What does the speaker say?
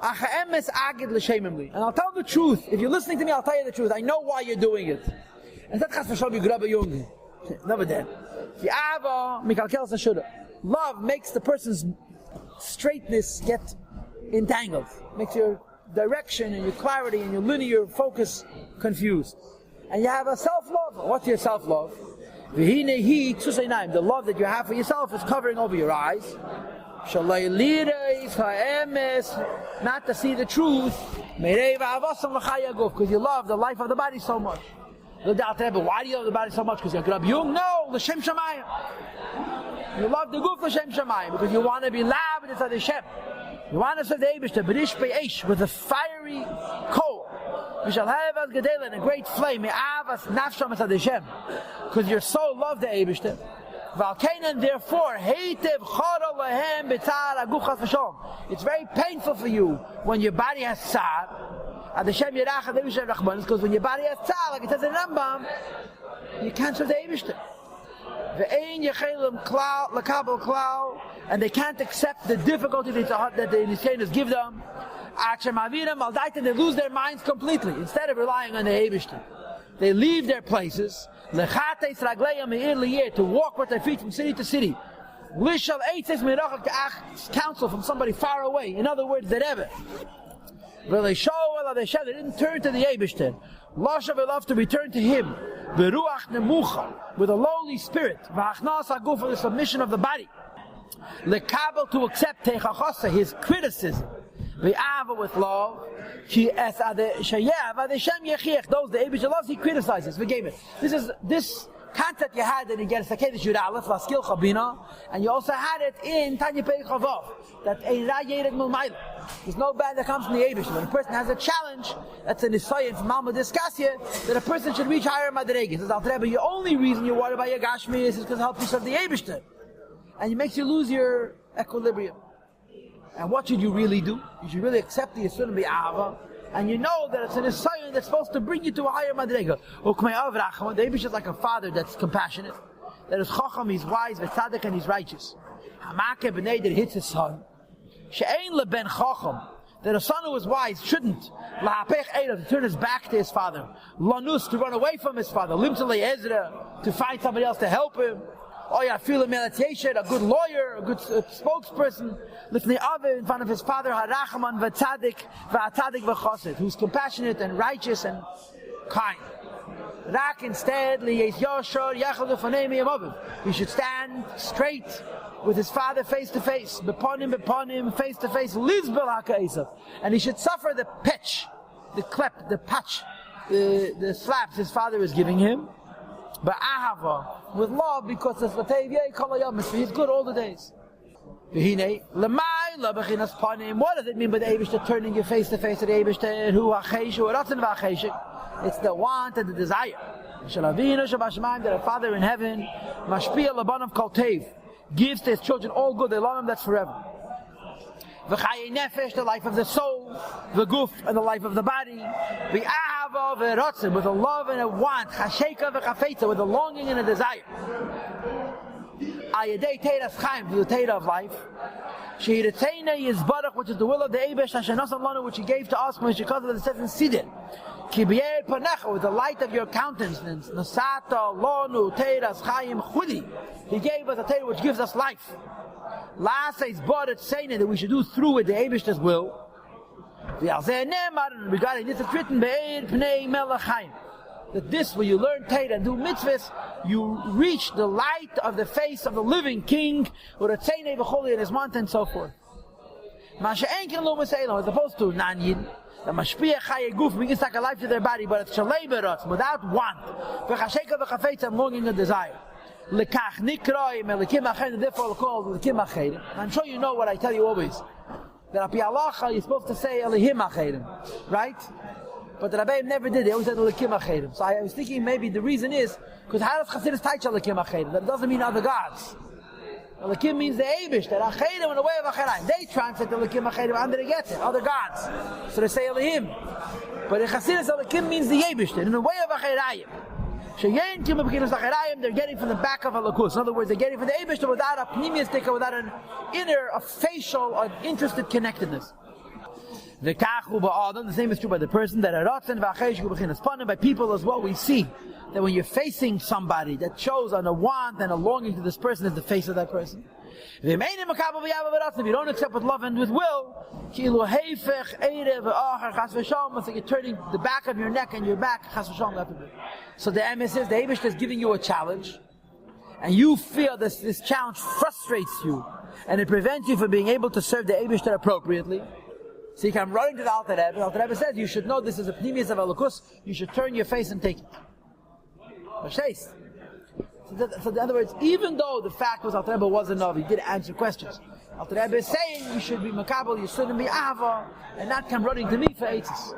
And I'll tell the truth. If you're listening to me, I'll tell you the truth. I know why you're doing it. And that chas v'shalom you grab a young. Never did. Love makes the person's straightness get entangled. Makes your direction and your clarity and your linear focus confused. And you have a self-love. What's your self-love? The love that you have for yourself is covering over your eyes. Not to see the truth. Because you love the life of the body so much. Why do you love the body so much? Because you're grab young? No, l'shem shamayim. You love the guf l'shem shamayim because you want to be loud with the Hashem. You want to serve the Eibishter, b'rish be'esh, with a fiery coal. We shall have as gedela in a great flame. Me'avas nafsham es Hashem, because your soul loved the Eibishter. V'alkeinen, therefore, heitev chara lehem b'tzar aguchas v'shalom. It's very painful for you when your body has tzar. Because when your body has tzar, like it says in Rambam, you can't serve the Eibishter. And they can't accept the difficulty that the Nisyanos give them. They lose their minds completely. Instead of relying on the Eibishter, they leave their places to walk with their feet from city to city. Counsel from somebody far away. In other words, the Rebbe. They didn't turn to the Eibishter. Lashav love to return to Him. With a lowly spirit. For the submission of the body. Lekabel, to accept His criticism. With love. Those the Eibishter loves, He criticizes. This concept you had in Geras HaKedesh Yud Aleph, Laskil Chabina, and you also had it in Tanya Pei Chavav, that Eira Yered Milmayla. There's no bad that comes from the Eibishter. When a person has a challenge, that's an Nisayan from Alma Diskasia, that a person should reach higher Madregas. Says Alter Rebbe, the only reason you're worried about your Gashmi is because it helps you serve the Eibishter. And it makes you lose your equilibrium. And what should you really do? You should really accept the Yisurim B'Ava, and you know that it's an Nisayan that's supposed to bring you to a higher Madrega. The Eibishter is like a father that's compassionate, that is Chacham, he's wise, V'tzadik, and he's righteous. Hamakeh b'nei, that hits his son. She'ein leben Chacham, that a son who is wise shouldn't lahapech eirav, to turn his back to his father. Lanus, to run away from his father. Limtzalei Ezra, to find somebody else to help him. Oh yeah, feel a meditation, a good lawyer, a good spokesperson. Lifnei Aveh, in front of his father, Harachaman v'tzadik v'atzadik v'chosid, who's compassionate and righteous and kind. Rak, instead, liyes yoshor yachal l'fanei mi'amaviv. He should stand straight with his father face to face, beponim, face to face, lizbel ha'ka'esav. And he should suffer the pitch, the klep, the patch, the slaps his father is giving him. But ahava, with love, because it's he's good all the days. What does it mean by the Eibishter turning your face to face to the Eibishter? It's the want and the desire. That a father in heaven, mashpia labanam kol tev, gives to his children all good. They love him, that's forever. V'chaye nefesh, the life of the soul, the guf, and the life of the body. V'ahava v'rotzen, with a love and a want. Chasheka v'chafetza, with a longing and a desire. Ayadei teiras chaim, the teira of life. Shehiratzeina yizbarach, which is the will of the Eibesh, Hashanasam lanu, which He gave to us, because of the seven sidin. Kibiyer panecha, with the light of your countenance. Nasata lanu teiras chaim chudi. He gave us a teira which gives us life. Last says, but it's saying that we should do through it the Eibishter's will. Regarding this, it's written, that this, when you learn Torah and do mitzvahs, you reach the light of the face of the living King, or the Tzeinei v'choli in His mountain and so forth. As opposed to Nanyin, the Mashpia Chaye Guf, brings like a life to their body, but it's Shalei Berotz, without want. V'chasheka v'chafetz, and longing and desire. Lekach nikroi melikim achedim, therefore called lekim achedim. I'm sure you know what I tell you always, that api halacha you're supposed to say elihim achedim, right? But the Rabbeim never did. They always said lekim achedim. So I was thinking maybe the reason is because how does Chassidus taicha lekim achedim? That doesn't mean other gods. Lekim means the Eibush, that achedim in the way of achedim. They translate the lekim achedim under the get it, other gods. So they say elihim. But in Chassidus, lekim means the Eibush, in the way of achedim. They're getting from the back of a lakus. In other words, they're getting from the Eibishter without a pneumius, without an inner, a facial, an interested connectedness. The same is true by the person that by people as well. We see that when you're facing somebody that shows on a want and a longing to this person is the face of that person. If you don't accept with love and with will, it's like you're turning the back of your neck and your back. So the emes is the Eibush is giving you a challenge, and you feel this challenge frustrates you, and it prevents you from being able to serve the Eibush appropriately. So you come running to the Alter Rebbe. The Alter Rebbe says you should know this is a pnimius of Elokus. You should turn your face and take it. So in other words, even though the fact was Alter Rebbe was enough, he did answer questions. Alter Rebbe is saying you should be makabel, you shouldn't be ahava, and not come running to me for eitzes.